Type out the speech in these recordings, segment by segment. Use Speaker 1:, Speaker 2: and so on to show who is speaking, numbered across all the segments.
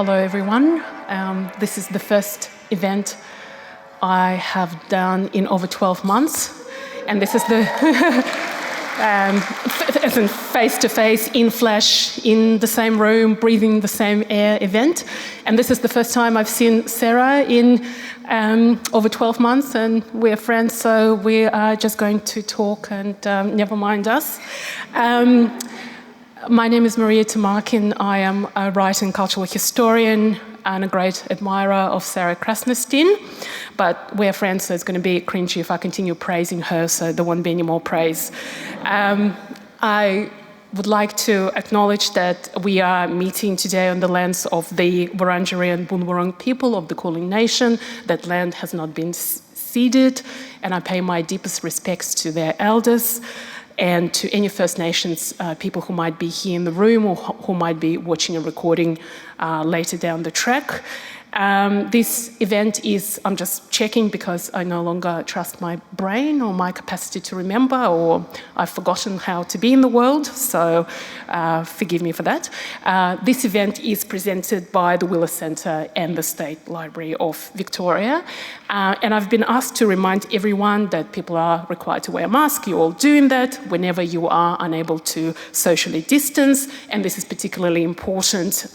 Speaker 1: Hello, everyone. This is the first event I have done in over 12 months. And this is the as in face-to-face, in flesh, in the same room, breathing the same air event. And this is the first time I've seen Sarah in over 12 months, and we're friends, so we are just going to talk and never mind us. My name is Maria Tumarkin. I am a writer and cultural historian and a great admirer of Sarah Krasnostein. But we're friends, so it's going to be cringy if I continue praising her, so there won't be any more praise. I would like to acknowledge that we are meeting today on the lands of the Wurundjeri and Boonwurrung people of the Kulin Nation. That land has not been ceded, and I pay my deepest respects to their elders and to any First Nations people who might be here in the room or who might be watching a recording later down the track. This event is, I'm just checking because I no longer trust my brain or my capacity to remember, or I've forgotten how to be in the world, so forgive me for that. This event is presented by the Willis Centre and the State Library of Victoria. And I've been asked to remind everyone that people are required to wear a mask. You're all doing that whenever you are unable to socially distance. And this is particularly important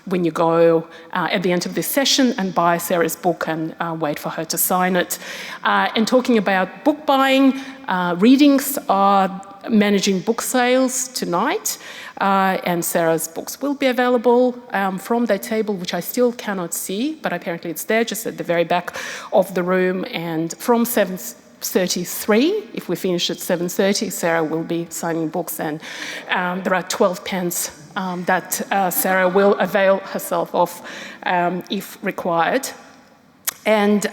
Speaker 1: when you go at the end of this session and buy Sarah's book and wait for her to sign it. And talking about book buying, readings are managing book sales tonight. And Sarah's books will be available from that table, which I still cannot see, but apparently it's there, just at the very back of the room. And from 7:33, if we finish at 7:30, Sarah will be signing books, and there are 12 pens that Sarah will avail herself of if required. And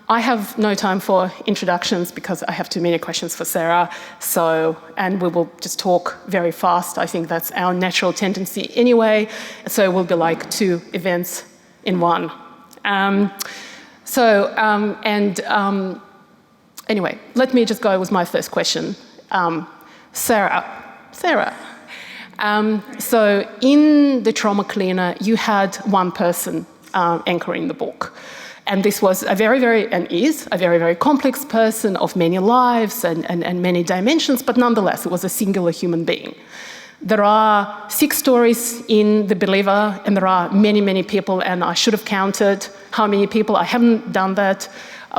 Speaker 1: I have no time for introductions because I have too many questions for Sarah, and we will just talk very fast. I think that's our natural tendency anyway, so it will be like two events in one. Anyway, let me just go with my first question. Sarah. So in the trauma cleaner, you had one person anchoring the book. And this was is a very, very complex person of many lives and many dimensions, but nonetheless, it was a singular human being. There are 6 stories in The Believer, and there are many, many people, and I should have counted how many people. I haven't done that,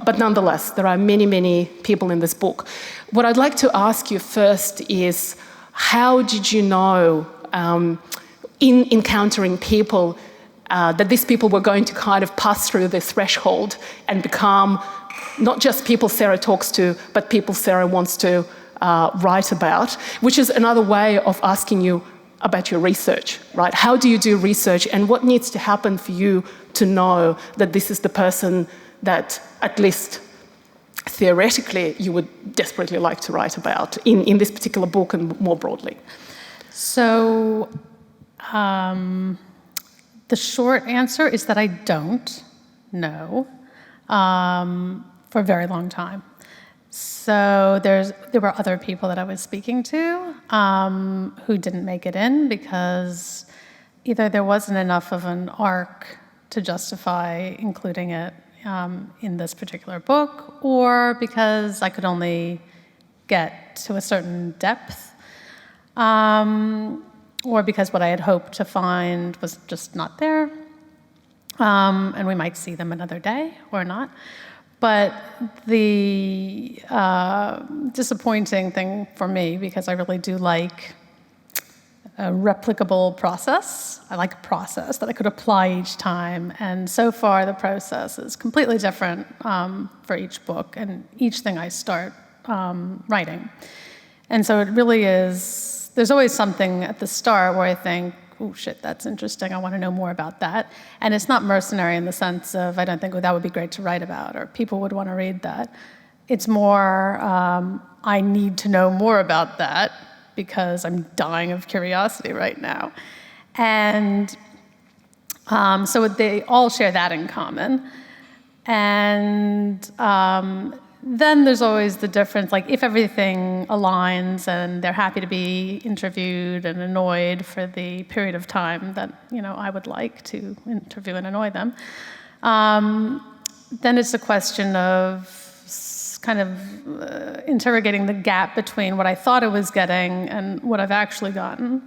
Speaker 1: but nonetheless, there are many, many people in this book. What I'd like to ask you first is, how did you know, in encountering people, that these people were going to kind of pass through this threshold and become not just people Sarah talks to, but people Sarah wants to write about, which is another way of asking you about your research, right? How do you do research, and what needs to happen for you to know that this is the person that, at least theoretically, you would desperately like to write about in this particular book and more broadly?
Speaker 2: So, the short answer is that I don't know for a very long time. So there were other people that I was speaking to who didn't make it in because either there wasn't enough of an arc to justify including it in this particular book, or because I could only get to a certain depth. Or because what I had hoped to find was just not there. And we might see them another day or not. But the disappointing thing for me, because I really do like a replicable process, I like a process that I could apply each time. And so far, the process is completely different for each book and each thing I start writing. And so it really is. There's always something at the start where I think, oh shit, that's interesting, I want to know more about that. And it's not mercenary in the sense of, I don't think, oh, that would be great to write about, or people would want to read that. It's more, I need to know more about that because I'm dying of curiosity right now. And so they all share that in common. And then there's always the difference, like if everything aligns and they're happy to be interviewed and annoyed for the period of time that, I would like to interview and annoy them, then it's a question of kind of interrogating the gap between what I thought I was getting and what I've actually gotten,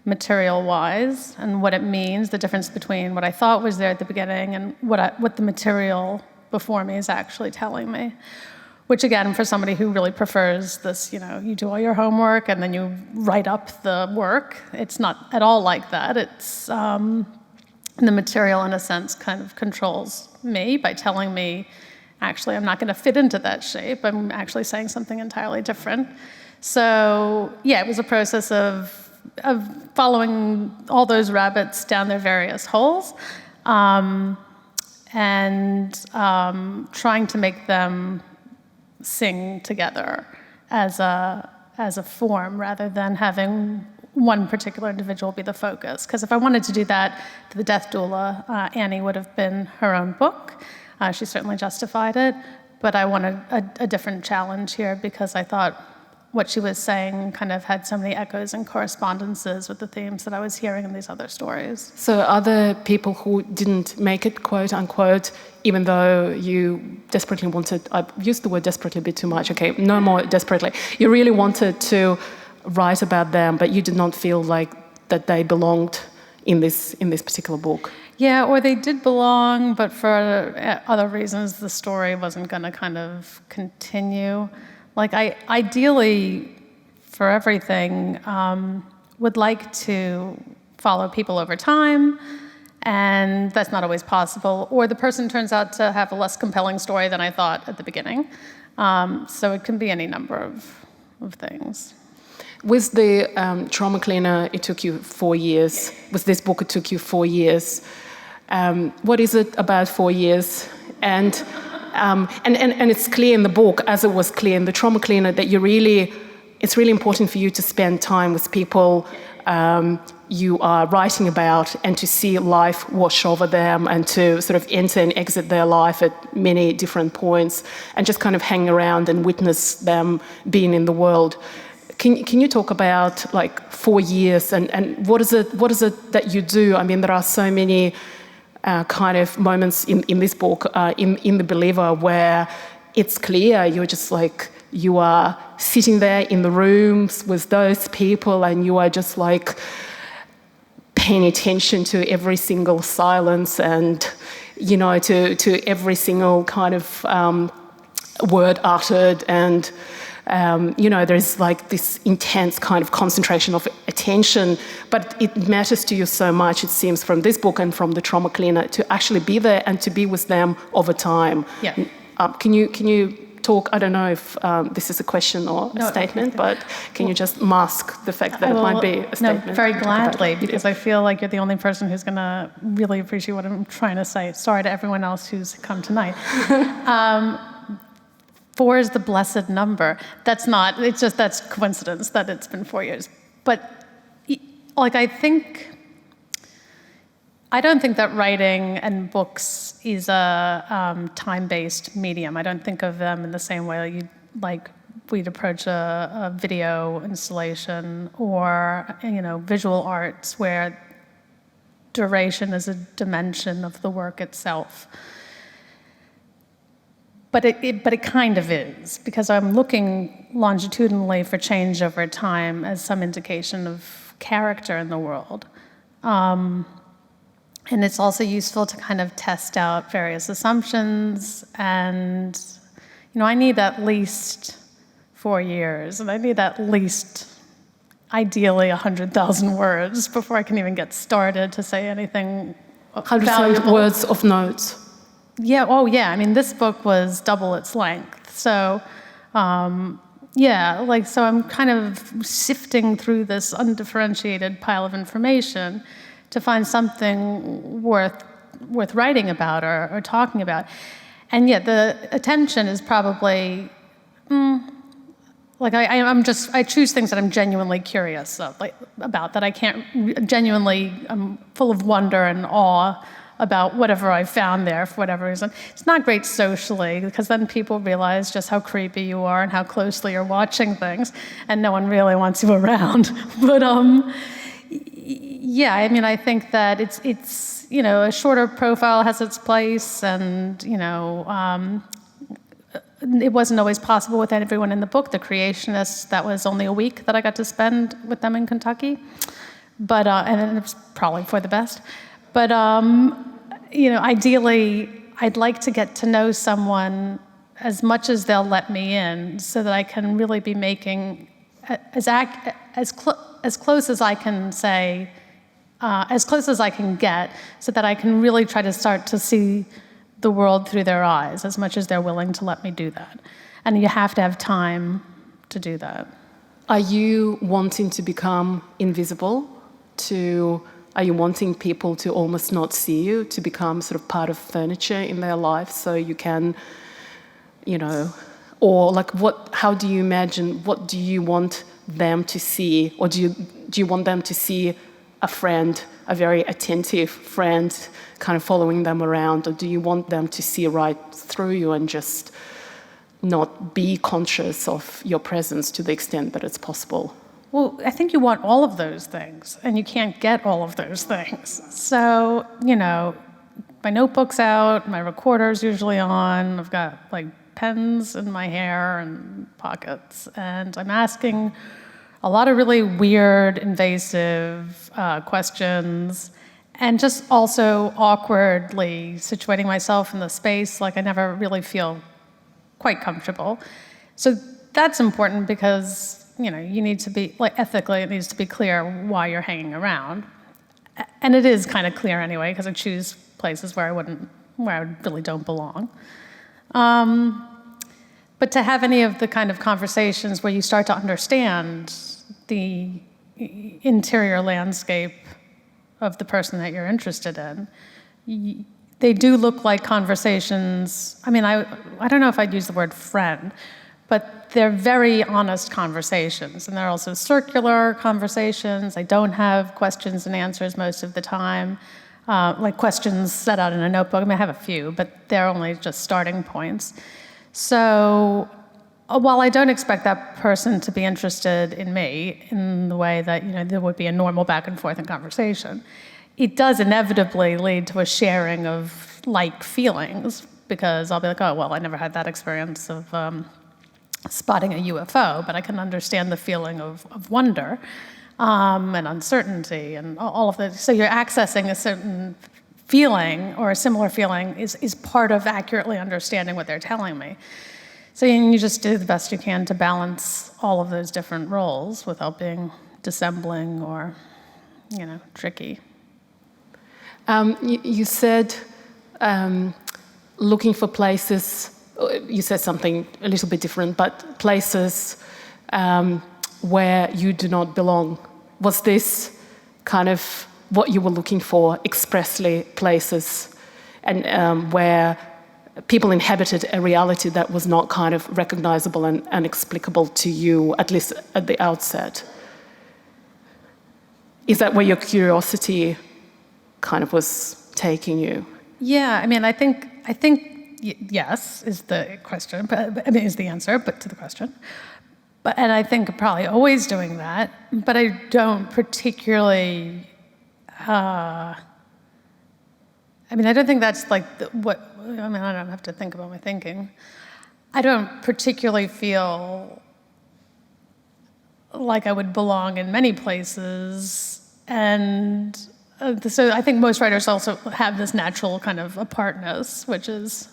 Speaker 2: material-wise, and what it means, the difference between what I thought was there at the beginning and what the material before me is actually telling me. Which again, for somebody who really prefers this, you do all your homework and then you write up the work, it's not at all like that. It's the material, in a sense, kind of controls me by telling me, actually, I'm not going to fit into that shape. I'm actually saying something entirely different. So yeah, it was a process of following all those rabbits down their various holes, and trying to make them sing together as a form rather than having one particular individual be the focus. Because if I wanted to do that to the death doula, Annie would have been her own book. She certainly justified it, but I wanted a different challenge here because I thought what she was saying kind of had so many echoes and correspondences with the themes that I was hearing in these other stories.
Speaker 1: So other people who didn't make it, quote unquote, even though you desperately wanted, I used the word desperately a bit too much, okay, no more desperately. You really wanted to write about them, but you did not feel like that they belonged in this particular book.
Speaker 2: Yeah, or they did belong, but for other reasons, the story wasn't going to kind of continue. Like, I ideally, for everything, would like to follow people over time, and that's not always possible. Or the person turns out to have a less compelling story than I thought at the beginning. So it can be any number of things.
Speaker 1: With the trauma cleaner, it took you 4 years. With this book, it took you 4 years. What is it about 4 years? And it's clear in the book, as it was clear in the trauma cleaner, that it's really important for you to spend time with people you are writing about and to see life wash over them and to sort of enter and exit their life at many different points and just kind of hang around and witness them being in the world. Can you talk about like 4 years and what is it that you do? I mean, there are so many kind of moments in this book, in The Believer, where it's clear you're just like, you are sitting there in the rooms with those people and you are just like paying attention to every single silence and, to every single kind of word uttered and, there's like this intense kind of concentration of attention, but it matters to you so much, it seems, from this book and from the trauma cleaner to actually be there and to be with them over time.
Speaker 2: Yeah.
Speaker 1: Can you talk, I don't know if this is a question or a statement, but can you just mask the fact that it might be a statement?
Speaker 2: No, very gladly, because I feel like you're the only person who's going to really appreciate what I'm trying to say. Sorry to everyone else who's come tonight. 4 is the blessed number. That's coincidence that it's been 4 years. But like, I don't think that writing and books is a time-based medium. I don't think of them in the same way we'd approach a video installation or, visual arts where duration is a dimension of the work itself. But it kind of is, because I'm looking longitudinally for change over time as some indication of character in the world. And it's also useful to kind of test out various assumptions. And, I need at least 4 years, and I need at least, ideally, 100,000 words before I can even get started to say anything
Speaker 1: 100,000 words of notes.
Speaker 2: Yeah, I mean, this book was double its length. So, so I'm kind of sifting through this undifferentiated pile of information to find something worth writing about or talking about. And yet the attention is probably, I choose things that I'm genuinely curious about, that I can't genuinely, I'm full of wonder and awe about whatever I found there for whatever reason. It's not great socially, because then people realize just how creepy you are and how closely you're watching things, and no one really wants you around. But yeah, I mean, I think that it's a shorter profile has its place, and it wasn't always possible with everyone in the book. The Creationists, that was only a week that I got to spend with them in Kentucky, but and it was probably for the best. But ideally, I'd like to get to know someone as much as they'll let me in, so that I can really be making as close as I can say, as close as I can get, so that I can really try to start to see the world through their eyes, as much as they're willing to let me do that. And you have to have time to do that.
Speaker 1: Are you wanting to become invisible? Are you wanting people to almost not see you, to become sort of part of furniture in their life, so you can, or like how do you imagine, what do you want them to see? Or do you want them to see a friend, a very attentive friend, kind of following them around? Or do you want them to see right through you and just not be conscious of your presence to the extent that it's possible?
Speaker 2: Well, I think you want all of those things, and you can't get all of those things. So, my notebook's out, my recorder's usually on, I've got like pens in my hair and pockets, and I'm asking a lot of really weird, invasive questions, and just also awkwardly situating myself in the space, like I never really feel quite comfortable. So that's important, because you need to be, like, ethically, it needs to be clear why you're hanging around. And it is kind of clear anyway, because I choose places where I really don't belong. But to have any of the kind of conversations where you start to understand the interior landscape of the person that you're interested in, they do look like conversations. I mean, I don't know if I'd use the word friend, but they're very honest conversations, and they're also circular conversations. I don't have questions and answers most of the time, like questions set out in a notebook. I mean, I have a few, but they're only just starting points. So while I don't expect that person to be interested in me in the way that there would be a normal back and forth in conversation, it does inevitably lead to a sharing of like feelings, because I'll be like, oh, well, I never had that experience of spotting a UFO, but I can understand the feeling of wonder and uncertainty and all of that. So you're accessing a certain feeling, or a similar feeling, is part of accurately understanding what they're telling me. So you just do the best you can to balance all of those different roles without being dissembling or, tricky.
Speaker 1: You said looking for places. You said something a little bit different, but places where you do not belong. Was this kind of what you were looking for expressly, places and where people inhabited a reality that was not kind of recognizable and inexplicable to you, at least at the outset? Is that where your curiosity kind of was taking you?
Speaker 2: Yeah, I mean, I think yes is the question, but I mean, is the answer, but to the question. And I think probably always doing that, but I don't particularly. I don't think that's like I don't have to think about my thinking. I don't particularly feel like I would belong in many places, and so I think most writers also have this natural kind of apartness, which is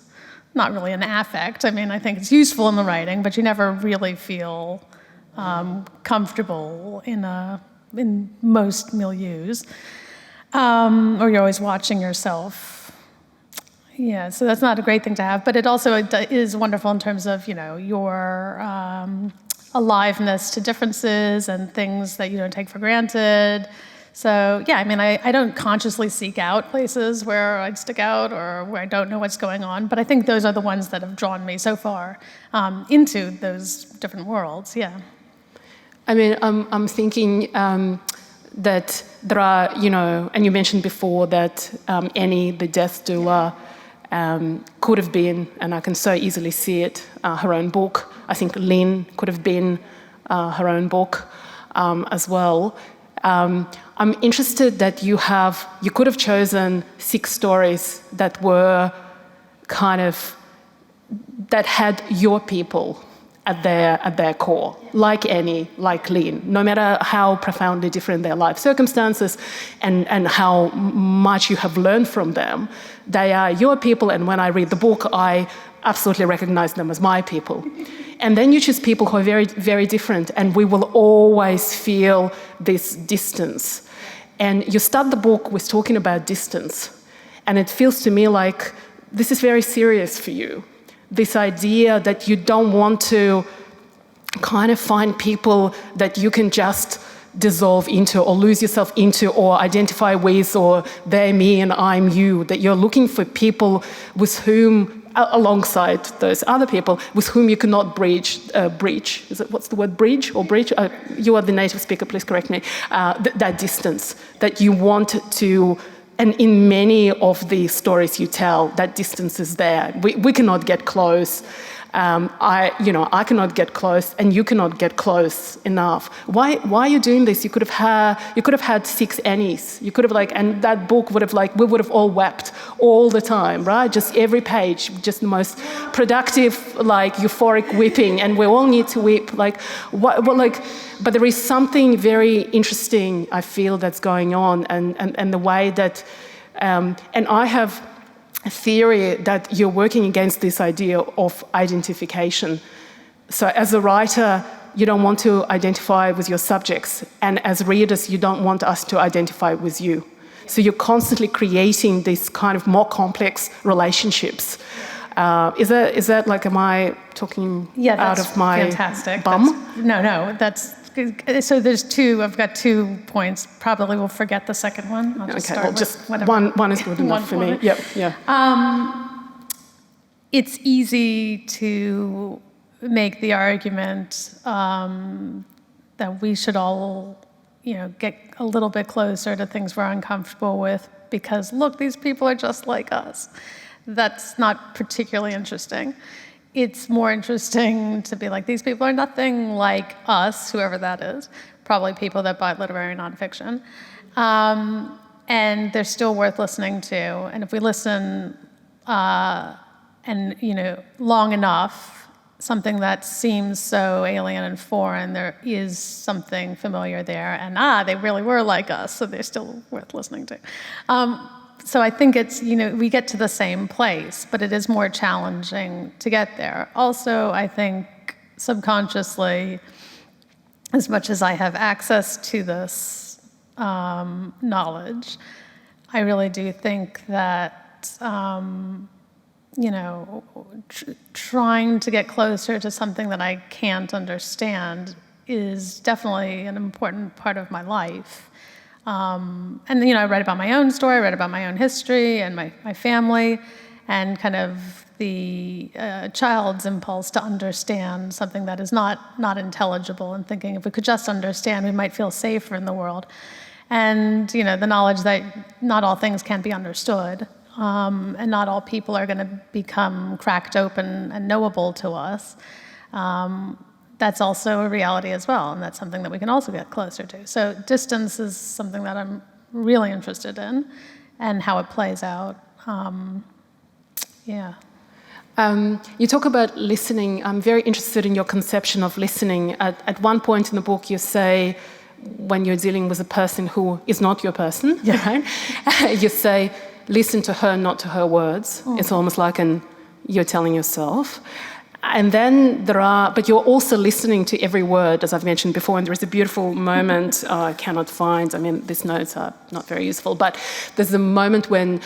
Speaker 2: not really an affect. I mean, I think it's useful in the writing, but you never really feel comfortable in most milieus, or you're always watching yourself. Yeah, so that's not a great thing to have, but it also is wonderful in terms of your aliveness to differences and things that you don't take for granted. So yeah, I mean, I don't consciously seek out places where I'd stick out or where I don't know what's going on, but I think those are the ones that have drawn me so far into those different worlds, yeah.
Speaker 1: I mean, I'm thinking that there are, and you mentioned before that Annie, the death doula, could have been, and I can so easily see it, her own book. I think Lynn could have been her own book as well. I'm interested that you could have chosen 6 stories that were that had your people at their core, like Annie, like Lynn, no matter how profoundly different their life circumstances and how much you have learned from them, they are your people, and when I read the book, I absolutely recognize them as my people. And then you choose people who are very, very different, and we will always feel this distance. And you start the book with talking about distance, and it feels to me like this is very serious for you. This idea that you don't want to kind of find people that you can just dissolve into or lose yourself into or identify with, or they're me and I'm you, that you're looking for people with whom, alongside those other people, with whom you cannot breach. What's the word, bridge or breach? You are the native speaker, please correct me. That distance that you want to. And in many of the stories you tell, that distance is there. We cannot get close. I cannot get close, and you cannot get close enough. Why are you doing this? You could have had 6 Annies. You could have and that book would have we would have all wept all the time, right? Just every page, just the most productive, euphoric weeping, and we all need to weep. But there is something very interesting, I feel, that's going on, and the way that, and I have a theory that you're working against this idea of identification. So as a writer, you don't want to identify with your subjects, and as readers, you don't want us to identify with you. So you're constantly creating these kind of more complex relationships. Is that am I talking out of my
Speaker 2: fantastic.
Speaker 1: bum?
Speaker 2: No, that's so. There's 2. I've got 2 points. Probably we'll forget the second one. I'll just start with whatever.
Speaker 1: One is good enough for me. Yep, yeah.
Speaker 2: It's easy to make the argument that we should all, get a little bit closer to things we're uncomfortable with because, look, these people are just like us. That's not particularly interesting. It's more interesting to be like, these people are nothing like us, whoever that is, probably people that buy literary nonfiction. And they're still worth listening to. And if we listen long enough, something that seems so alien and foreign, there is something familiar there. And they really were like us, so they're still worth listening to. So I think it's, we get to the same place, but it is more challenging to get there. Also, I think subconsciously, as much as I have access to this knowledge, I really do think that, trying to get closer to something that I can't understand is definitely an important part of my life. And I read about my own story, I read about my own history and my family, and kind of the child's impulse to understand something that is not intelligible, and thinking if we could just understand, we might feel safer in the world. And the knowledge that not all things can be understood, and not all people are going to become cracked open and knowable to us. That's also a reality as well, and that's something that we can also get closer to. So distance is something that I'm really interested in, and how it plays out.
Speaker 1: You talk about listening. I'm very interested in your conception of listening. At one point in the book, you say, when you're dealing with a person who is not your person, right? You say, listen to her, not to her words. It's almost like you're telling yourself. And then but you're also listening to every word, as I've mentioned before, and there is a beautiful moment I cannot find. These notes are not very useful, but there's a moment when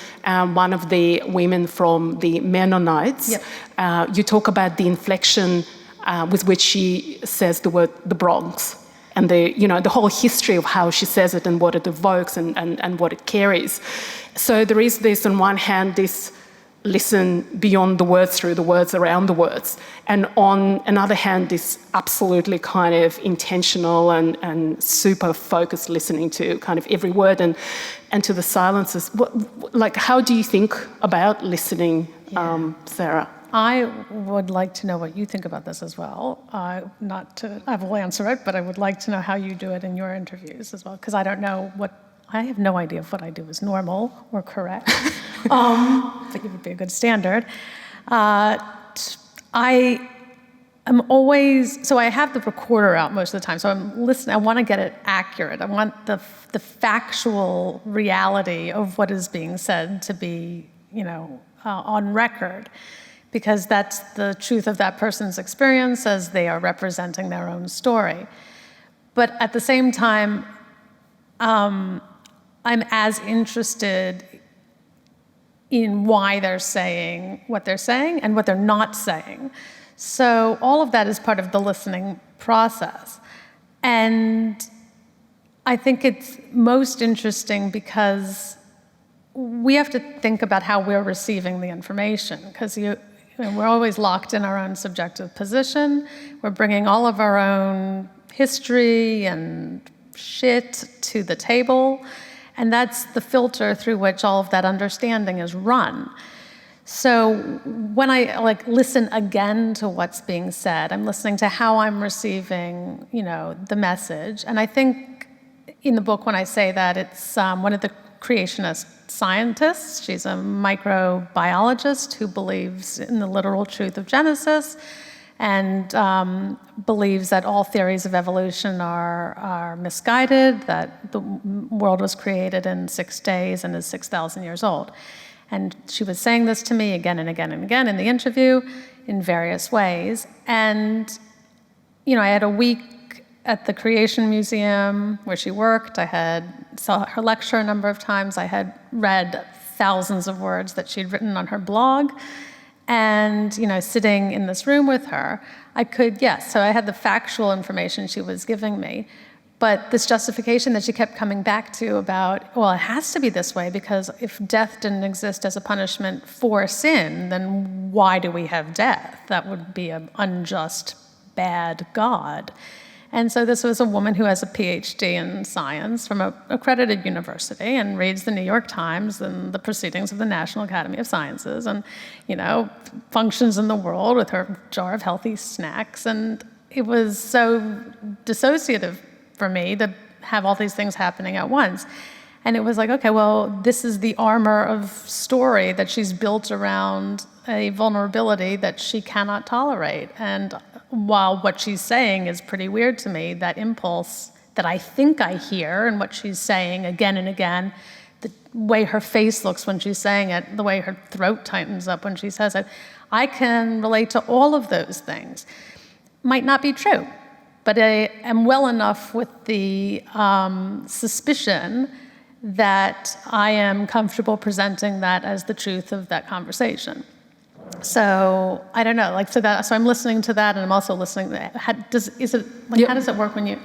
Speaker 1: one of the women from the Mennonites, you talk about the inflection with which she says the word the Bronx, and the whole history of how she says it and what it evokes and what it carries. So there is this, on one hand, this listen beyond the words, through the words, around the words. And on another hand, this absolutely kind of intentional and super focused listening to kind of every word and to the silences. How do you think about listening, Sarah?
Speaker 2: I would like to know what you think about this as well. I will answer it, but I would like to know how you do it in your interviews as well, because I have no idea if what I do is normal or correct, but it would be a good standard. I have the recorder out most of the time, so I'm listening. I want to get it accurate. I want the factual reality of what is being said to be, on record, because that's the truth of that person's experience as they are representing their own story. But at the same time, I'm as interested in why they're saying what they're saying and what they're not saying. So all of that is part of the listening process. And I think it's most interesting because we have to think about how we're receiving the information, because we're always locked in our own subjective position. We're bringing all of our own history and shit to the table, and that's the filter through which all of that understanding is run. So when I listen again to what's being said, I'm listening to how I'm receiving, the message. And I think in the book when I say that, it's one of the creationist scientists. She's a microbiologist who believes in the literal truth of Genesis and believes that all theories of evolution are misguided, that the world was created in 6 days and is 6,000 years old. And she was saying this to me again and again and again in the interview in various ways. And, I had a week at the Creation Museum where she worked. I saw her lecture a number of times. I had read thousands of words that she'd written on her blog. And, sitting in this room with her, so I had the factual information she was giving me. But this justification that she kept coming back to about, well, it has to be this way because if death didn't exist as a punishment for sin, then why do we have death? That would be an unjust, bad God. And so this was a woman who has a PhD in science from an accredited university and reads the New York Times and the proceedings of the National Academy of Sciences and, functions in the world with her jar of healthy snacks. And it was so dissociative for me to have all these things happening at once. And it was like, okay, well, this is the armor of story that she's built around a vulnerability that she cannot tolerate. And while what she's saying is pretty weird to me, that impulse that I think I hear and what she's saying again and again, the way her face looks when she's saying it, the way her throat tightens up when she says it, I can relate to all of those things. Might not be true, but I am well enough with the suspicion that I am comfortable presenting that as the truth of that conversation. So I don't know, so I'm listening to that, and I'm also listening. How does it work when you?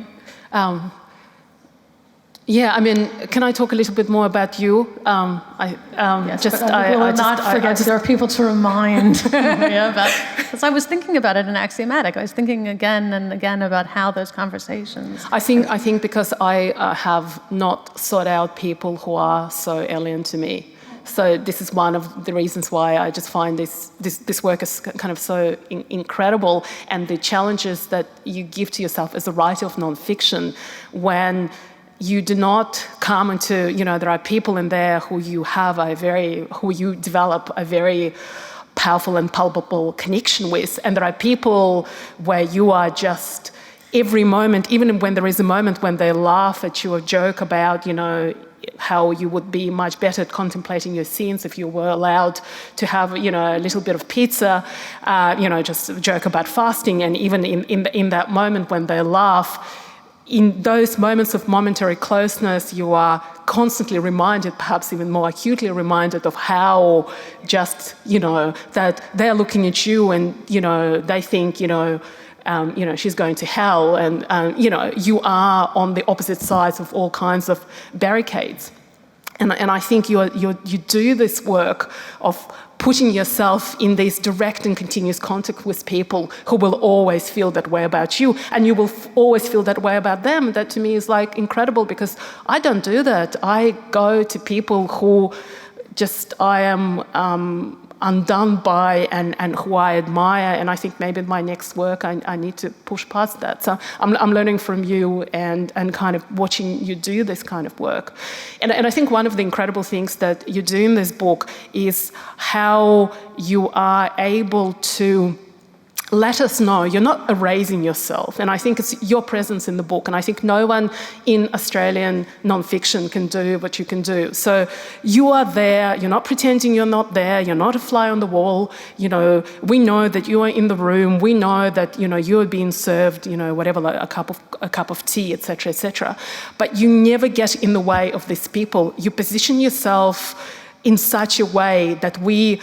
Speaker 2: Can I talk a little bit more about you? Yes, I will not forget. There are people to remind me about. Because I was thinking about it in axiomatic. I was thinking again and again about how those conversations.
Speaker 1: I think because I have not sought out people who are so alien to me. So this is one of the reasons why I just find this work is kind of so incredible, and the challenges that you give to yourself as a writer of nonfiction when you do not come into, there are people in there who you develop a very powerful and palpable connection with, and there are people where you are just every moment, even when there is a moment when they laugh at you or joke about, how you would be much better at contemplating your sins if you were allowed to have, a little bit of pizza, just joke about fasting. And even in that moment when they laugh, in those moments of momentary closeness, you are constantly reminded, perhaps even more acutely reminded, of how just, that they're looking at you and, they think, she's going to hell, and you are on the opposite sides of all kinds of barricades, and I think you do this work of putting yourself in this direct and continuous contact with people who will always feel that way about you, and you will always feel that way about them. That to me is like incredible, because I don't do that. I go to people who just I am undone by and who I admire, and I think maybe in my next work I need to push past that. So I'm learning from you and kind of watching you do this kind of work. And I think one of the incredible things that you do in this book is how you are able to let us know you're not erasing yourself. And I think it's your presence in the book. And I think no one in Australian nonfiction can do what you can do. So you are there, you're not pretending you're not there, you're not a fly on the wall. You know, we know that you are in the room, we know that, you know, you are being served, you know, whatever, like a cup of tea, etc., etc. But you never get in the way of these people. You position yourself in such a way that we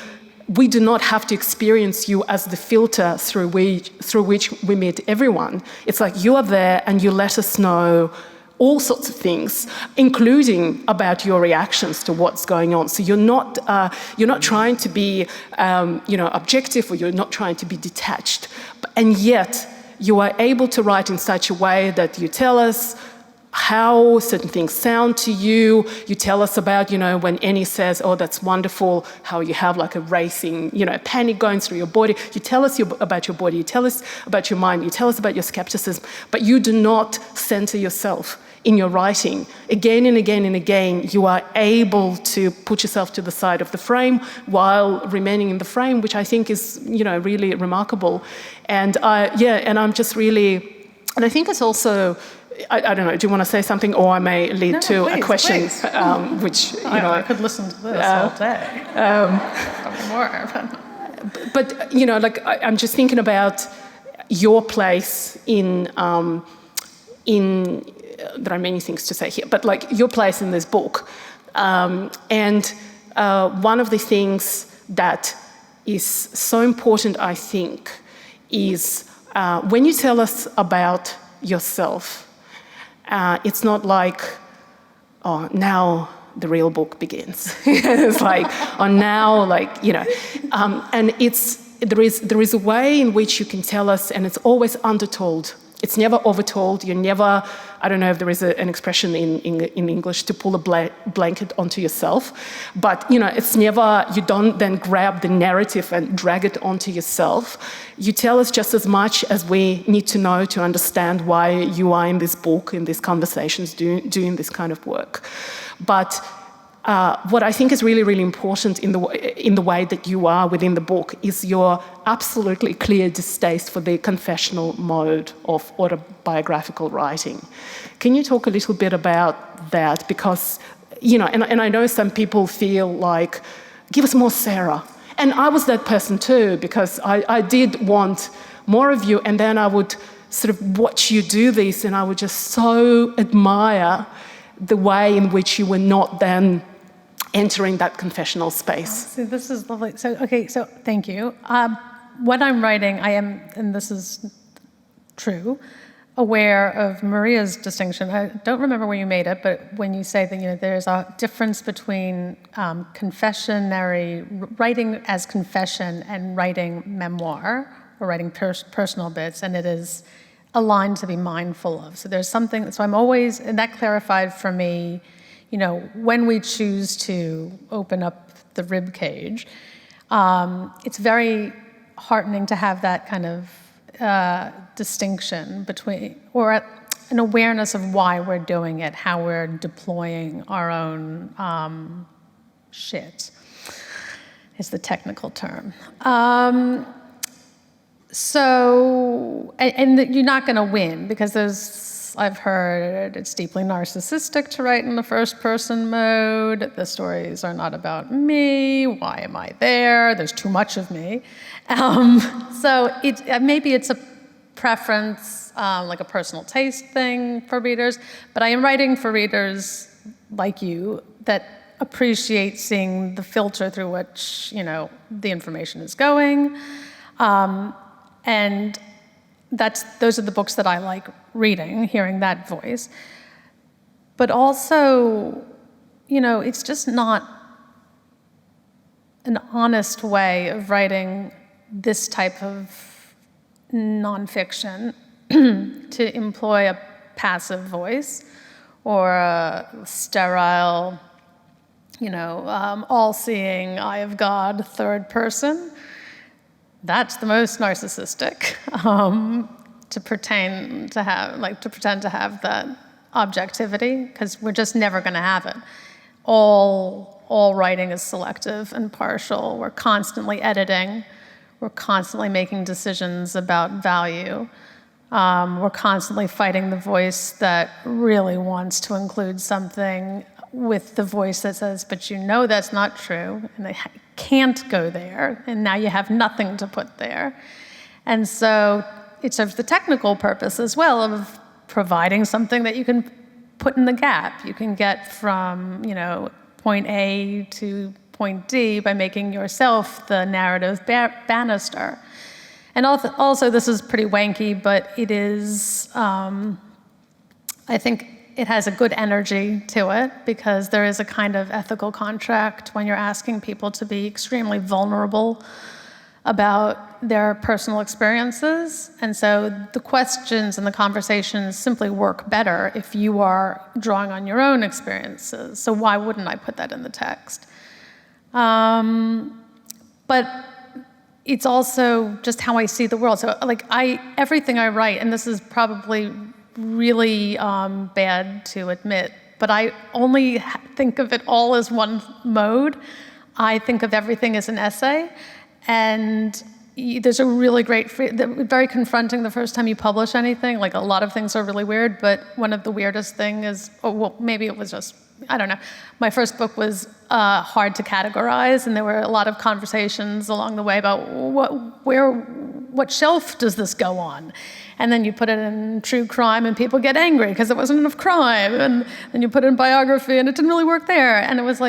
Speaker 1: do not have to experience you as the filter through which we meet everyone. It's like you are there and you let us know all sorts of things, including about your reactions to what's going on. So you're not trying to be objective, or you're not trying to be detached, and yet you are able to write in such a way that you tell us how certain things sound to you. You tell us about, you know, when Annie says, oh, that's wonderful, how you have like a racing, you know, panic going through your body. You tell us about your body, you tell us about your mind, you tell us about your skepticism, but you do not center yourself in your writing. Again and again and again, you are able to put yourself to the side of the frame while remaining in the frame, which I think is, you know, really remarkable. And I'm just really, and I think it's also, I don't know, do you want to say something, or I may lead to a question, which, you know...
Speaker 2: I could listen to this all day. More.
Speaker 1: But, you know, like, I'm just thinking about your place in... there are many things to say here, but, like, your place in this book. And one of the things that is so important, I think, is when you tell us about yourself, it's not like, oh, now the real book begins. It's like, oh, now, like, you know. And there is a way in which you can tell us, and it's always undertold. It's never overtold. You're never, I don't know if there is an expression in English, to pull a blanket onto yourself. But, you know, it's never, you don't then grab the narrative and drag it onto yourself. You tell us just as much as we need to know to understand why you are in this book, in these conversations, doing this kind of work. But what I think is really, really important in the way that you are within the book is your absolutely clear distaste for the confessional mode of autobiographical writing. Can you talk a little bit about that? Because, you know, and I know some people feel like, give us more Sarah. And I was that person too, because I did want more of you, and then I would sort of watch you do this, and I would just so admire the way in which you were not then entering that confessional space.
Speaker 2: See, this is lovely. So thank you. When I'm writing, I am, and this is true, aware of Maria's distinction. I don't remember where you made it, but when you say that, you know, there's a difference between writing as confession and writing memoir, or writing personal bits, and it is a line to be mindful of. So there's something, so I'm always, and that clarified for me, you know, when we choose to open up the rib cage, it's very heartening to have that kind of distinction between, or an awareness of why we're doing it, how we're deploying our own shit, is the technical term. So, and you're not going to win, because I've heard it's deeply narcissistic to write in the first person mode. The stories are not about me. Why am I there? There's too much of me. So maybe it's a preference, like a personal taste thing for readers, but I am writing for readers like you that appreciate seeing the filter through which, you know, the information is going. And those are the books that I like reading, hearing that voice. But also, you know, it's just not an honest way of writing this type of nonfiction to employ a passive voice or a sterile, all-seeing eye of God third person. That's the most narcissistic. To pretend to have that objectivity, because we're just never going to have it. All writing is selective and partial. We're constantly editing. We're constantly making decisions about value. We're constantly fighting the voice that really wants to include something with the voice that says, but that's not true, and they can't go there, and now you have nothing to put there. And so it serves the technical purpose as well of providing something that you can put in the gap. You can get from, point A to point D by making yourself the narrative banister. And also, this is pretty wanky, but it is, I think it has a good energy to it, because there is a kind of ethical contract when you're asking people to be extremely vulnerable about their personal experiences. And so the questions and the conversations simply work better if you are drawing on your own experiences. So why wouldn't I put that in the text? But it's also just how I see the world. So everything I write, and this is probably really bad to admit, but I only think of it all as one mode. I think of everything as an essay. And there's a really great, very confronting the first time you publish anything. Like, a lot of things are really weird, but one of the weirdest thing is, maybe it was just, I don't know. My first book was hard to categorize, and there were a lot of conversations along the way about what shelf does this go on? And then you put it in true crime and people get angry because there wasn't enough crime. And then you put it in biography and it didn't really work there. And it was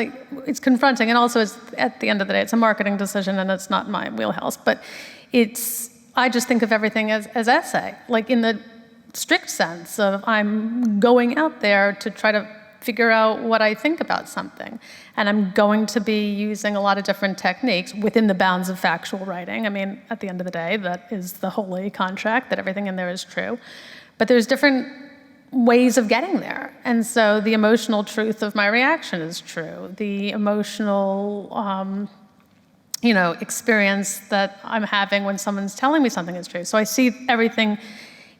Speaker 2: it's confronting. And also, at the end of the day, it's a marketing decision and it's not my wheelhouse. But I just think of everything as essay, in the strict sense of I'm going out there to try to figure out what I think about something. And I'm going to be using a lot of different techniques within the bounds of factual writing. I mean, at the end of the day, that is the holy contract, that everything in there is true. But there's different ways of getting there. And so the emotional truth of my reaction is true. The emotional, experience that I'm having when someone's telling me something is true. So I see everything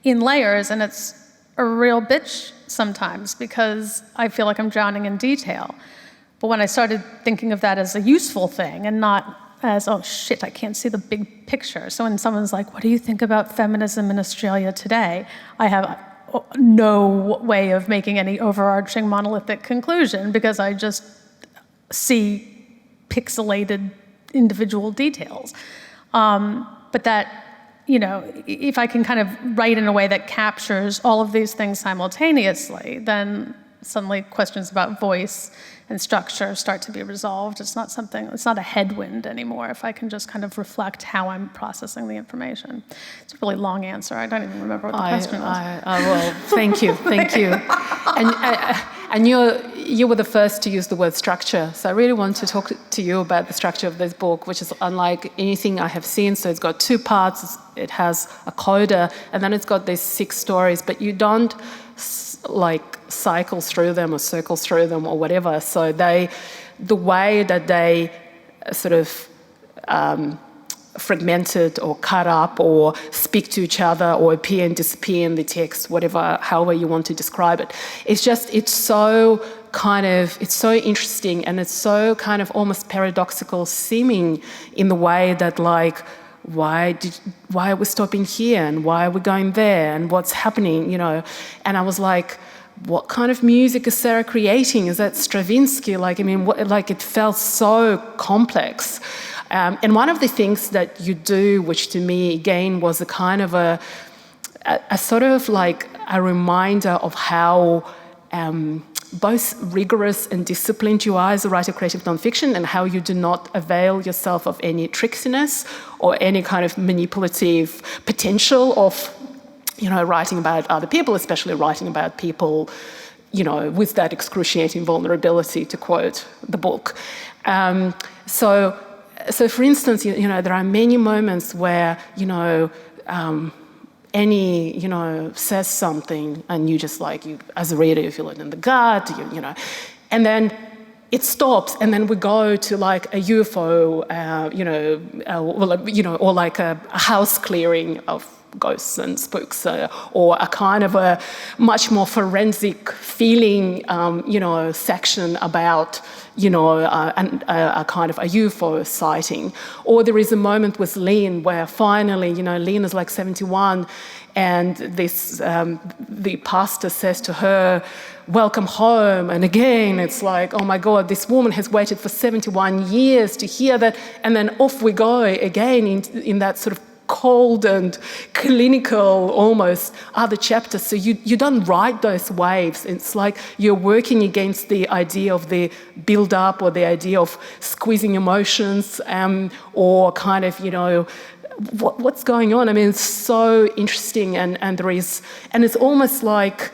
Speaker 2: in layers, and it's a real bitch sometimes because I feel like I'm drowning in detail. But when I started thinking of that as a useful thing and not as, oh shit, I can't see the big picture. So when someone's like, what do you think about feminism in Australia today? I have no way of making any overarching monolithic conclusion because I just see pixelated individual details. But that, if I can kind of write in a way that captures all of these things simultaneously, then suddenly questions about voice and structure start to be resolved. It's not a headwind anymore if I can just kind of reflect how I'm processing the information. It's a really long answer. I don't even remember what the question was.
Speaker 1: Well, thank you. And you were the first to use the word structure. So I really want to talk to you about the structure of this book, which is unlike anything I have seen. So it's got two parts. It has a coda, and then it's got these 6 stories, but you don't cycle through them or circle through them or whatever. So the way that they sort of fragmented or cut up or speak to each other or appear and disappear in the text, however you want to describe it, it's so interesting, and it's so kind of almost paradoxical seeming in the way that why are we stopping here and why are we going there and what's happening, And I was like, what kind of music is Sarah creating? Is that Stravinsky? It felt so complex. And one of the things that you do, which to me again was a kind of a sort of a reminder of how both rigorous and disciplined you are as a writer of creative nonfiction, and how you do not avail yourself of any tricksiness or any kind of manipulative potential of, writing about other people, especially writing about people, with that excruciating vulnerability, to quote the book. So so for instance, there are many moments where, Annie, says something and you just like, as a reader, you feel it in the gut, and then it stops, and then we go to like a UFO, or like a house clearing of ghosts and spooks, or a kind of a much more forensic feeling, section about, a kind of a UFO sighting. Or there is a moment with Lynn where finally, Lynn is like 71, and this the pastor says to her, "Welcome home." And again, it's like, oh my God, this woman has waited for 71 years to hear that. And then off we go again in that sort of cold and clinical almost other chapters. So you don't ride those waves. It's like you're working against the idea of the build-up or the idea of squeezing emotions, or kind of, what's going on. I mean, it's so interesting, and it's almost like,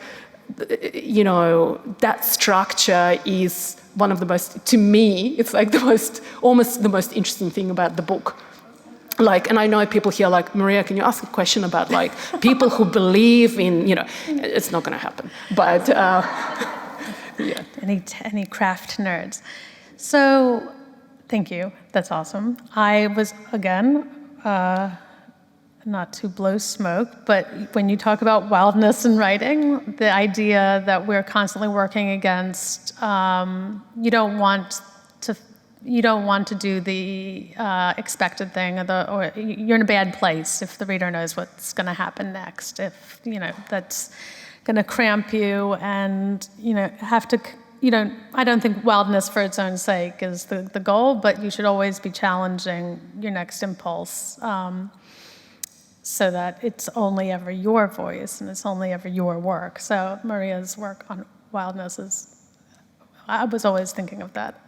Speaker 1: that structure is one of the most, to me, it's like almost the most interesting thing about the book. Like, and I know people here like, Maria, can you ask a question about like people who believe in, it's not going to happen. But yeah.
Speaker 2: Any craft nerds. So, thank you. That's awesome. I was, again, not to blow smoke, but when you talk about wildness in writing, the idea that we're constantly working against, you don't want to do the expected thing, or you're in a bad place if the reader knows what's going to happen next. If that's going to cramp you, and have to. I don't think wildness for its own sake is the goal, but you should always be challenging your next impulse, so that it's only ever your voice and it's only ever your work. So Maria's work on wildness I was always thinking of that.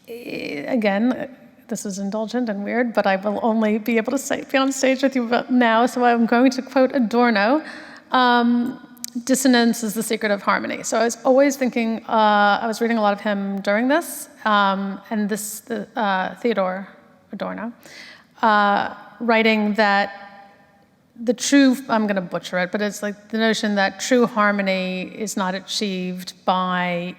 Speaker 2: Again, this is indulgent and weird, but I will only be able to be on stage with you now, so I'm going to quote Adorno. Dissonance is the secret of harmony. So I was always thinking, I was reading a lot of him during this, and this, Theodore Adorno, writing that the true, I'm going to butcher it, but it's like the notion that true harmony is not achieved by,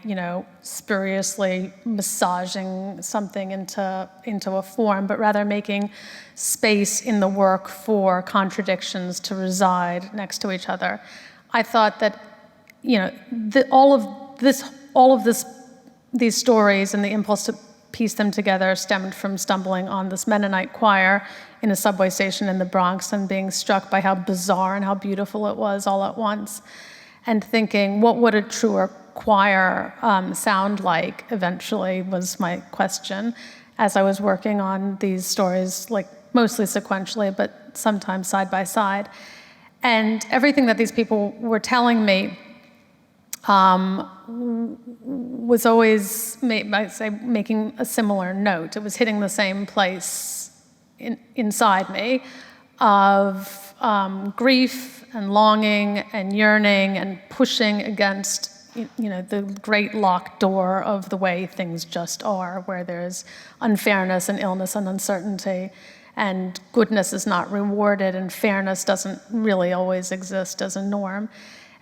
Speaker 2: spuriously massaging something into a form, but rather making space in the work for contradictions to reside next to each other. I thought that, all of these stories and the impulse to piece them together stemmed from stumbling on this Mennonite choir in a subway station in the Bronx and being struck by how bizarre and how beautiful it was all at once, and thinking, what would a truer choir sound like eventually was my question as I was working on these stories, like mostly sequentially, but sometimes side by side. And everything that these people were telling me was always, making a similar note. It was hitting the same place inside me of grief and longing and yearning and pushing against, the great locked door of the way things just are, where there's unfairness and illness and uncertainty, and goodness is not rewarded, and fairness doesn't really always exist as a norm.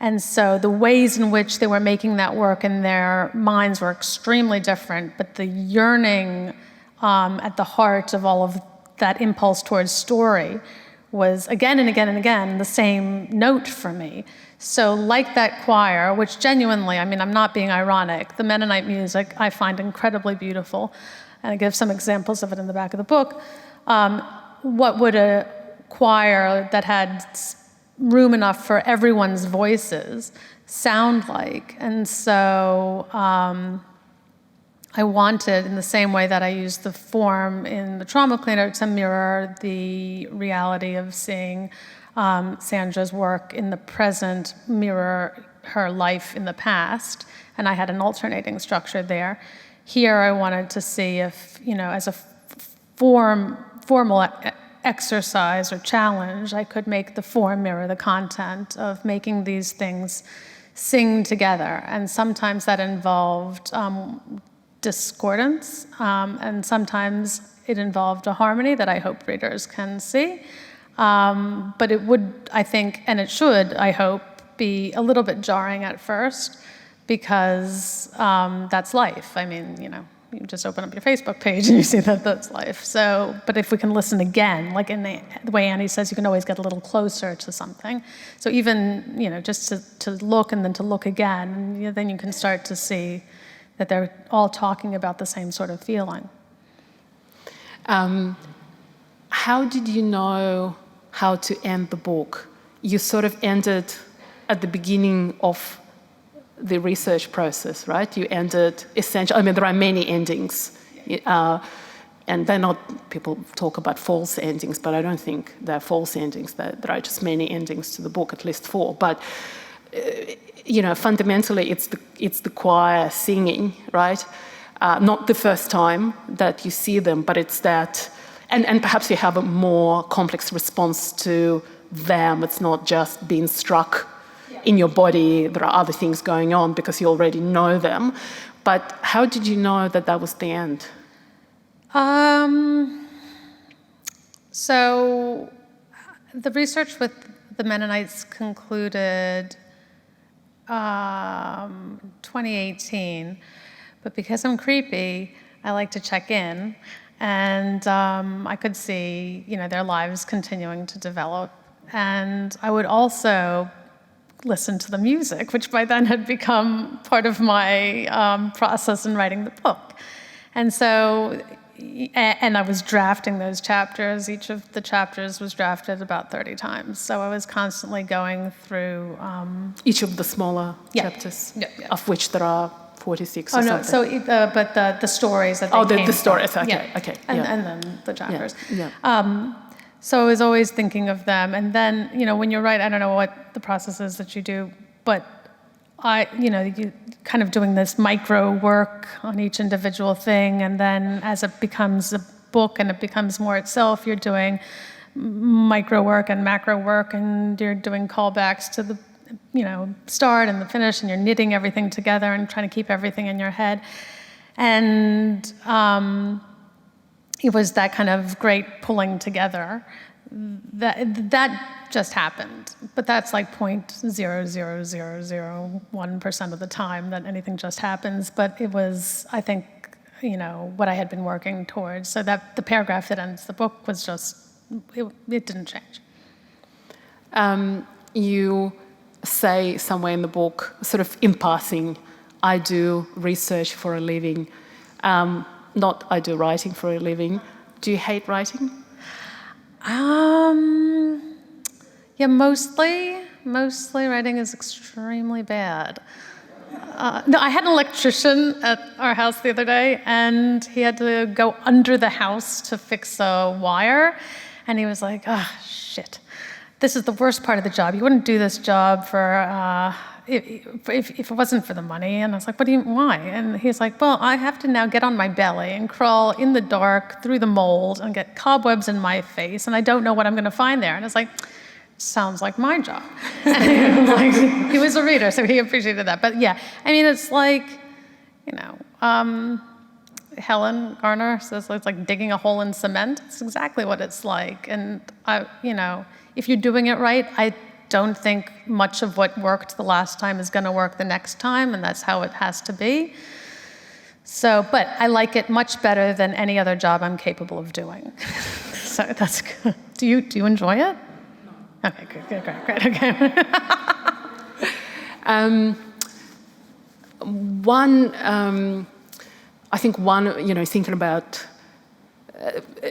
Speaker 2: And so the ways in which they were making that work in their minds were extremely different, but the yearning at the heart of all of that impulse towards story was again and again and again the same note for me. So like that choir, which genuinely, I'm not being ironic, the Mennonite music I find incredibly beautiful, and I give some examples of it in the back of the book. What would a choir that had room enough for everyone's voices sound like? And so I wanted, in the same way that I used the form in the trauma cleaner, to mirror the reality of seeing Sandra's work in the present mirror her life in the past, and I had an alternating structure there. Here I wanted to see if, as a formal exercise or challenge, I could make the form mirror the content of making these things sing together. And sometimes that involved discordance, and sometimes it involved a harmony that I hope readers can see. But it would, I think, and it should, I hope, be a little bit jarring at first, because that's life. I mean, you just open up your Facebook page and you see that that's life. So, but if we can listen again, like in the way Annie says, you can always get a little closer to something. So even, just to look and then to look again, then you can start to see that they're all talking about the same sort of feeling.
Speaker 1: How did you know how to end the book? You sort of ended at the beginning of the research process, right? You ended essentially, there are many endings, and they're not, people talk about false endings, but I don't think they're false endings. There are just many endings to the book, at least 4. But, fundamentally it's the choir singing, right? Not the first time that you see them, but it's that, and perhaps you have a more complex response to them. It's not just being struck in your body, there are other things going on because you already know them. But how did you know that that was the end?
Speaker 2: So the research with the Mennonites concluded 2018, but because I'm creepy, I like to check in, and I could see, their lives continuing to develop, and I would also listen to the music, which by then had become part of my process in writing the book. And so, and I was drafting those chapters. Each of the chapters was drafted about 30 times. So I was constantly going through...
Speaker 1: Each of the smaller chapters, of which there are 46 or something.
Speaker 2: So, but the stories that they came
Speaker 1: the stories,
Speaker 2: from.
Speaker 1: okay.
Speaker 2: And then the chapters.
Speaker 1: Yeah.
Speaker 2: So I was always thinking of them. And then, when you write, I don't know what the process is that you do, but you kind of doing this micro work on each individual thing. And then as it becomes a book and it becomes more itself, you're doing micro work and macro work, and you're doing callbacks to the, start and the finish, and you're knitting everything together and trying to keep everything in your head. And, it was that kind of great pulling together that just happened, but that's like 0.00001% of the time that anything just happens. But it was, I think, what I had been working towards. So that the paragraph that ends the book was just it didn't change.
Speaker 1: You say somewhere in the book, sort of in passing, I do research for a living. Not I do writing for a living. Do you hate writing?
Speaker 2: Yeah, mostly writing is extremely bad. No, I had an electrician at our house the other day, and he had to go under the house to fix a wire, and he was like, "Oh, shit. This is the worst part of the job. You wouldn't do this job for if it wasn't for the money." And I was like, why? And he's like, well, I have to now get on my belly and crawl in the dark through the mold and get cobwebs in my face, and I don't know what I'm going to find there. And I was like, sounds like my job. And he was a reader, so he appreciated that. But yeah, it's like, Helen Garner says it's like digging a hole in cement. It's exactly what it's like. And if you're doing it right, I don't think much of what worked the last time is going to work the next time, and that's how it has to be. So, but I like it much better than any other job I'm capable of doing. So that's good. Do you enjoy it? No. Okay, great, okay.
Speaker 1: Thinking about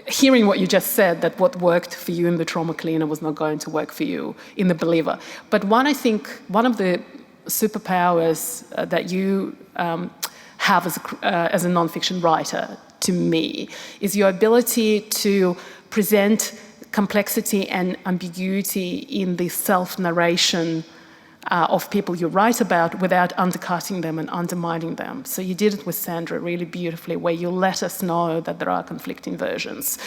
Speaker 1: hearing what you just said, that what worked for you in the trauma cleaner was not going to work for you in the believer. But one of the superpowers that you have as a nonfiction writer, to me, is your ability to present complexity and ambiguity in the self-narration of people you write about without undercutting them and undermining them. So you did it with Sandra really beautifully, where you let us know that there are conflicting versions.